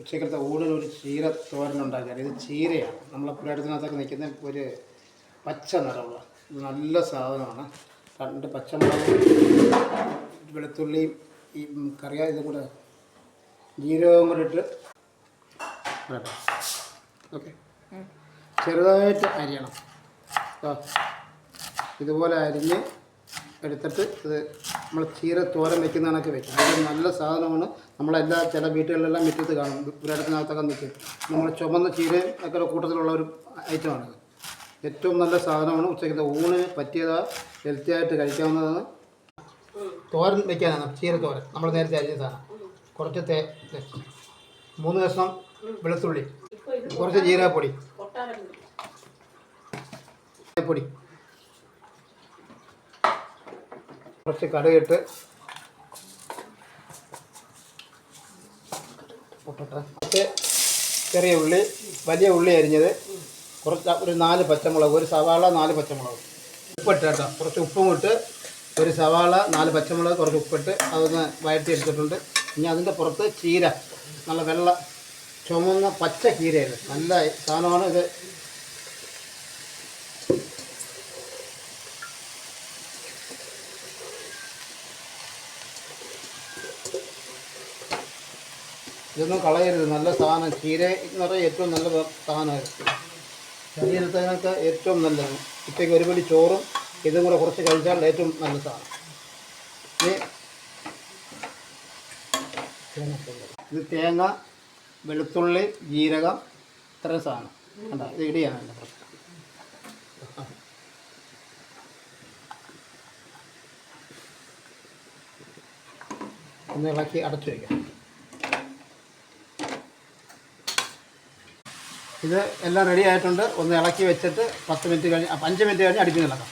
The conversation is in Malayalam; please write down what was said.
ഉച്ചക്കലത്തെ ഊണിനൊരു ചീര തോരനുണ്ടാക്കിയാൽ ഇത് ചീരയാണ്. നമ്മളെ പുരയിടത്തിനകത്തൊക്കെ നിൽക്കുന്ന ഒരു പച്ച നിറമുള്ള നല്ല സാധനമാണ്. 2 പച്ചമുളകും വെളുത്തുള്ളിയും ഈ കറിയാ ഇതും കൂടെ ജീരകവും കൂടെ ഇട്ട് ഓക്കെ ചെറുതായിട്ട് അരിയണം. ഇതുപോലെ അരിഞ്ഞ് എടുത്തിട്ട് ഇത് നമ്മൾ ചീര തോരൻ വെക്കുന്നതിനൊക്കെ വെക്കും. അത് നല്ല സാധനമാണ്. നമ്മളെല്ലാ ചില വീട്ടുകളിലെല്ലാം മുറ്റത്ത് കാണും, പുരയിടത്തിനകത്തൊക്കെ നിൽക്കും. നമ്മൾ ചുമന്ന ചീരയും ഒക്കെ കൂട്ടത്തിലുള്ള ഒരു ഐറ്റമാണിത്. ഏറ്റവും നല്ല സാധനമാണ്. ഉച്ചയ്ക്കത്തെ ഊണിന് പറ്റിയതാണ്, ഹെൽത്തിയായിട്ട് കഴിക്കാവുന്നതാണ്. തോരൻ വയ്ക്കാനാണ് ചീര തോരൻ. നമ്മൾ നേരത്തെ അരിഞ്ഞ സാധനം കുറച്ച് 3 കഷ്ണം വെളുത്തുള്ളി, കുറച്ച് ജീരകപ്പൊടി, കുറച്ച് കടുകിട്ട് ചെറിയ ഉള്ളി, വലിയ ഉള്ളി അരിഞ്ഞത്, കുറച്ച് ഒരു 4 പച്ചമുളക്, ഒരു സവാള, 4 പച്ചമുളക്, ഉപ്പിട്ട് കേട്ടോ. കുറച്ച് ഉപ്പും ഇട്ട് ഒരു സവാള, 4 പച്ചമുളക്, കുറച്ച് ഉപ്പിട്ട് അതൊന്ന് വഴറ്റി എടുത്തിട്ടുണ്ട്. ഇനി അതിൻ്റെ പുറത്ത് ചീര, നല്ല വെള്ള ചുമന്ന പച്ച ചീരയാണ്. നല്ല സാധനമാണ് ഇത്. ഇതൊന്നും കളയരുത്, നല്ല സാധനം. ചീര എന്ന് പറഞ്ഞാൽ ഏറ്റവും നല്ല സാധനമായിരുന്നു. ശരീരത്തിനൊക്കെ ഏറ്റവും നല്ലതാണ്. ഉച്ചയ്ക്ക് ഒരു പിടി ചോറും ഇതും കൂടെ കുറച്ച് കഴിച്ചാൽ ഏറ്റവും നല്ല സാധനം. ഇത് തേങ്ങ, വെളുത്തുള്ളി, ജീരകം, ഇത്രയും സാധനം കണ്ടോ. ഇത് ഇടിയാണ് എൻ്റെ പ്രശ്നം. ഒന്ന് ഇളക്കി അടച്ചു വയ്ക്കാം. ഇത് എല്ലാം റെഡി ആയിട്ടുണ്ട്. ഒന്ന് ഇളക്കി വെച്ചിട്ട് 10 മിനിറ്റ് കഴിഞ്ഞ് 5 മിനിറ്റ് കഴിഞ്ഞ് അടുപ്പിൽ ഇളക്കാം.